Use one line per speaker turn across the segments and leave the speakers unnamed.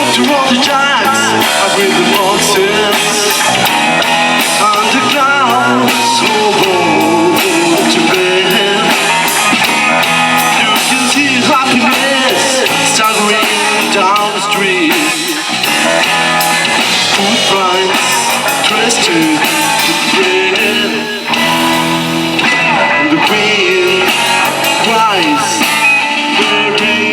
After all the times I breathe the monsters underground, so go to bed. You can see happiness staggering down the street. Food price, twisted bread, and the wind cries very.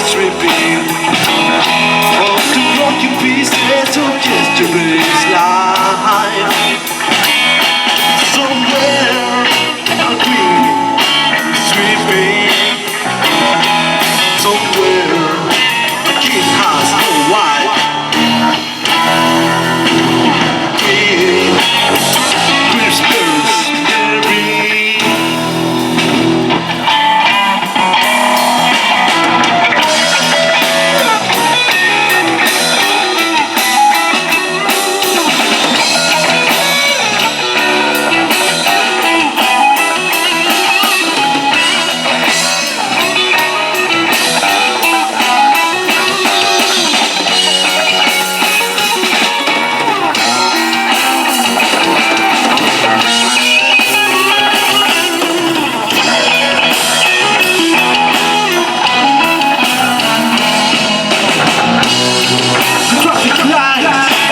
Sweeping off the broken pieces of yesterday's life. Somewhere a queen is sweeping. Somewhere a king has no wife. Queen whispers Mary.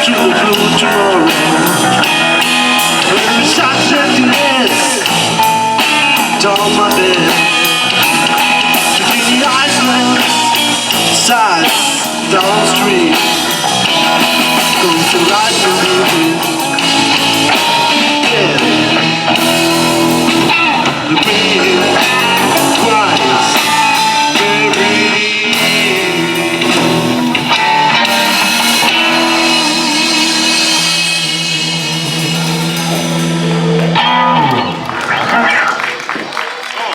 Tomorrow, when the shots emptiness down my bed, to the island side downstream, comes the light from the wind.